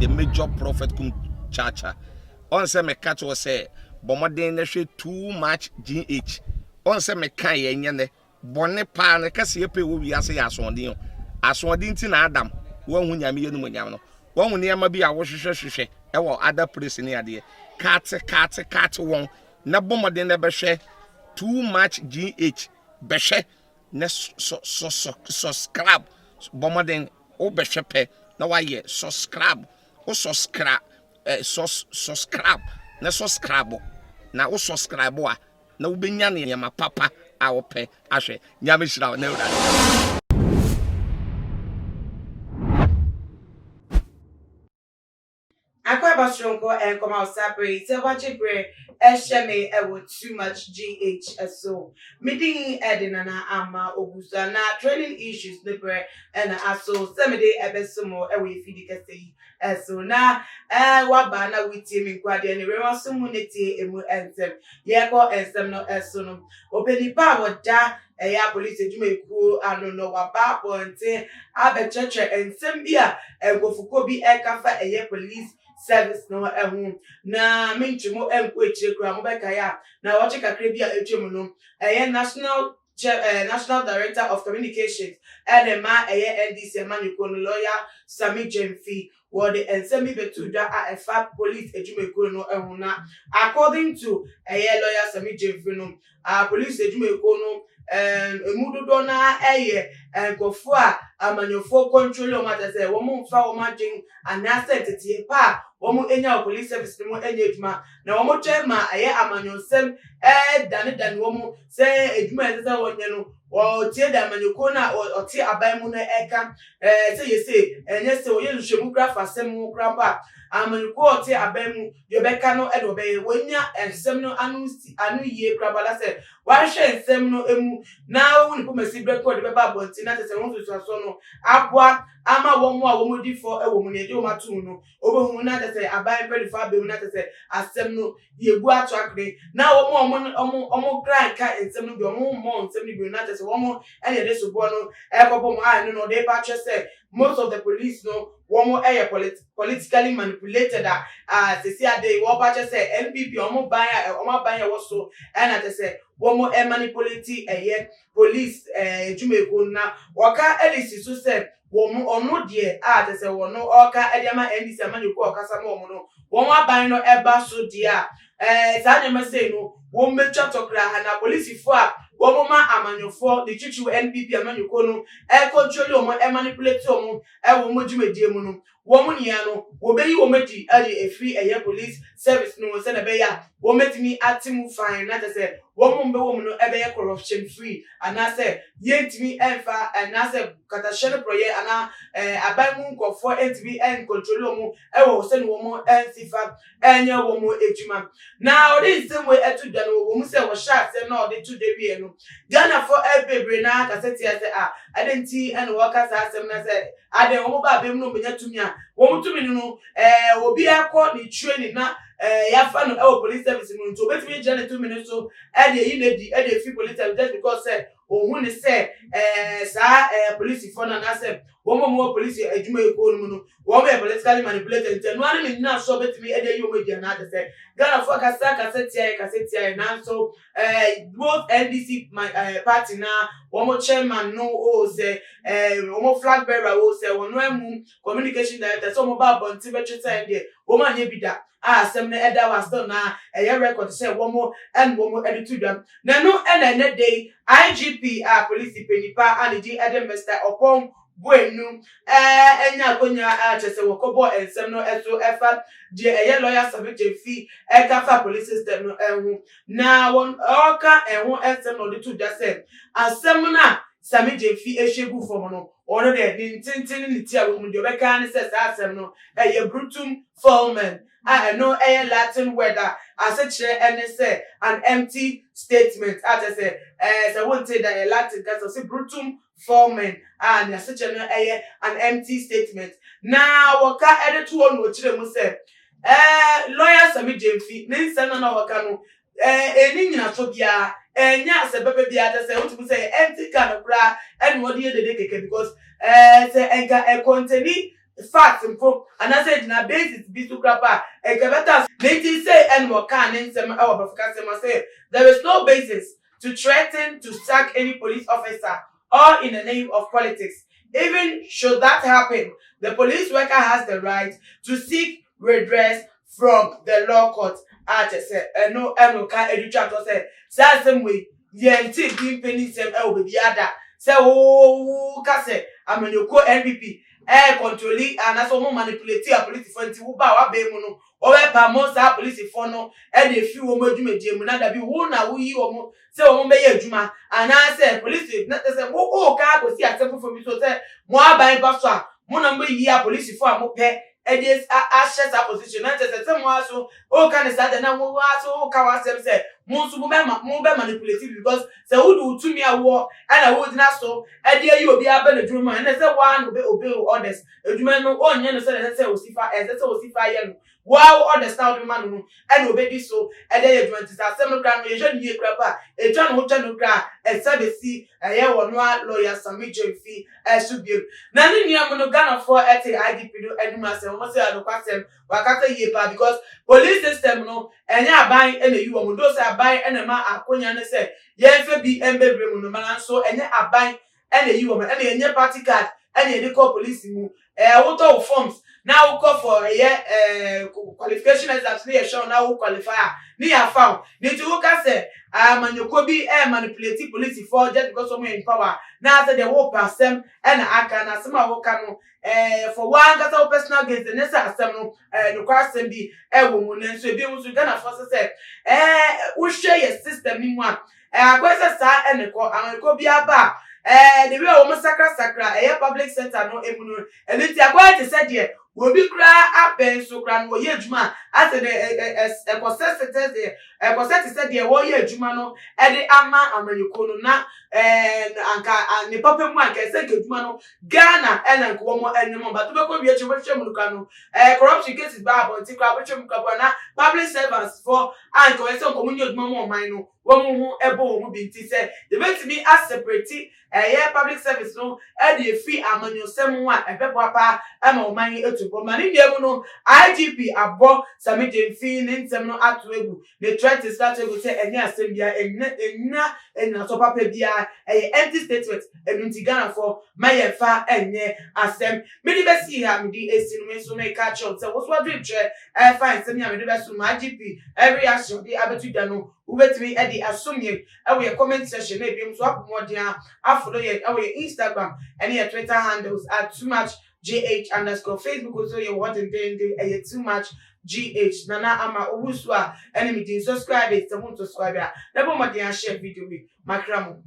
the major prophet kum chacha. On say me catch was say bomoden na hwe too much GH. On say me kan ye nyane bone pa na kase ye pe wo wiase ya asondin. Asondin ti na Adam wo hu nyame ye no nyam no. Wo hu ne ma bi a wo hwehwehwehwe e wo other place ni ade. Cat won na bomoden na be hwe too much GH be hwe na subscribe bomoden o be hwe pe na wa ye subscribe o subscribe subscribe na subscribe na o subscribe a na wo benya ne ma papa a wo pe ahwe nyame hira na ura Akwa Bastronko and come out separate. So what you pray, Sheme, with too much GH. So, meeting Edinana Ama Obusa, na training issues, the bread, and also some day ebesumo, away feedicasi. So now, Wabana with him in Quadi and Rema Sumunity and them. Yako and some no as soon. Open the power da. Police you may cool I don't know about one thing. I bet church and some beer and go for Kobe Ekafa a police service no na minchimo emkweche kramobekaya na wachika krebia echemunum national national director of communications and NDC manukon lawyer Sami Jemfi what the ensemi betuda a fat police ejumeko no according to lawyer Sami Jemfi no police ejumeko no emudodo na nkofo a amanyofo control o mata say wo mo mfa wo madwen anase tetie pa wo mo enya police service mo enya eduma na wo mo twema amanyosem dane wo mo say eduma ese wo nye no o tie da amanyoko na o tie aban mu na eka say yese enye say o ye nhwemu kra fasem mu kra pa amanyoko o tie aban mu de beka no do be wonya ensem no anu yie kra bala say wa hwe ensem no emu na wo ni pomasi breko de be ba bonti na tese won so no abwa ama wo mo a wo mo di fo e wo mo ne de o matu no obohu na tese aban pedi fa be na tese asem no yegu atwakre na wo mo kran ka ensem no bi o mo ensem no bi na tese wo mo ene de so bo no e ko bo mo no de ba che say most of the police no wo mo politically manipulated sisi ade wo ba che say NPP o mo ban ya wo so ena tese wo mo manipulate police jumeko na waka elisi so say wo mo onu de tese wo no oka ediama NDC amanyoko okasa mo no wo mo aban no eba so de sa de ma say no wo mecha tokra na police fo a wo mo ma amanyofo de chichu NPP amanyoko no control o mo manipulate o mo wo mo jumedie mu no wo mo nia no wo be yi wo medi free police service no se na be ya wo metimi atimu fine na say wo mo mbe wo mo no ebe corruption free ana say yentimi enfa ana say katashene proye ana aban mu nkofo entimi control o mo wo se no wo mo ensifa enye wo mo ejuma now this same way etu dan wo mo say wo sha say no de to de wie no Ghana for ebebre na kaseti say adenti and workers asem na say ade wo ba be mu no benya tumi a wo mutumi no obi akọ ni training na ya fa no police service no to betimi jane 2 minutes so yi na di fi police service just because say ohun ni say police for na say wo mo police adwuma eko no no wo be politically manipulated no ani na so betimi yi o media na say Ghana for kaseti na so both NDC party na wo mo chairman no o say wo mo flag bearer o say wo no emu communication director so mo ba bonti betwe say dey wo ma nye bida asem na eda was still na record say wo mo editu dam na no ene dey IGP police penipa and di edem Mr.Oppong Boanuh enya konya chese wokobo ensem no eso efa di lawyer Sami Jemfi kafa police system no na won oka ensem no de to just say asem na Sami Jemfi ehegu fom no ono de tintin ni tia wo mu de obeka ne say asem no brutum fulmen no Latin word as a chair and say an empty statement as I say I won't say that Latin because say brutum fulmen and as such an empty statement now waka edit one no chire mu say lawyer Sami Jemfi nin say na waka no eni nyina so bia enya se bebe bia say what to say empty kind of bra and what you dey keke because say enka conteni facts improve and I said na basis be to crapa e kebeta they say and what can in some our say there is no basis to threaten to sack any police officer or in the name of politics. Even should that happen, the police worker has the right to seek redress from the law court. I just said no can educate say same way yenti bi penny sem be ada say oh ka say amenyoko NDP controlling and as one manipulate a police for nti wo ba wa be mu no o be pa mo sa police for no e dey fi wo madwumadie mu na da bi wo na wo yi wo mo say wo be ye adwuma and I say police na say wo ka go si asem for me so say mo aban ba so a mo na mo yi a police for a mo pe e dey ashes a position na say mo aso o ka ne say na mo aso o ka wa say mo so mo be manipulative because say wo do to me awo and wo dina so e dey yi obi aba na dwuma and say one obey orders edwuma no onye no say osifa say osifa ye no wow understand man no and obey so e dey edwuma ti say no kra no ye hwe ni krapa e twa no twa no kra e sabe si ye wo no lawyer Sami Jemfi e subiem na ni niam no Ghana for ete IGP do edwuma say mo say adokwasem wakata ye pa because police system no enya aban e na yi wo mo do say aban e na ma akonya ne say ye fe bi embebre mu no man so enya aban e na yi wo mo e na enya party card e na ye call police mu wo to forms now call for qualification exams na ye show now qualifier ni ya found ni to ka say amanyoko bi manipulate police for just because of in power na say the whole person and aka na some wo ka no for one kata personal gains the next asem no no kwasem bi wo mu na so ebi mu so Ghana for say wo share your system ni mu a akwese sa eneko amanyoko bi aba the way wo sakra public center no emu no eliti akwa te say de obi kra aben so kra no ye adwuma ase the ecosette said the wo ye adwuma no e de ama amanyoko no na anka ne papa mu anka se ke adwuma no Ghana ena nko mo enemo but be ko bi echi wo no kra no corruption cases ba abonti kra wo twem kra na public servants for anka we se nko mu adwuma mo man no wo mu hu ebo wo mu binti se the bet me as separate public service no e de free amanyosem ho a ebebo apa ama o man etubo mani dem no IGP abo Sami Jemfi ne ntem no ato egu the Thrέats start egu say enya asem bia enna so papa bia empty statement enunti Ghana for mayefa enye asem me di besi ha me di esi no me so me catch up say wo so dream tre fine say me me di besu IGP every action di abetu da no ubetimi e di asomye e we comment section na ebiem so apomodin follow ye Instagram and your Twitter handles at too much GH_. Facebook also you want and then too much GH. Nana ama owuswa enemy din subscribe it. Someone subscribe ya. Never mind share video with Makramo.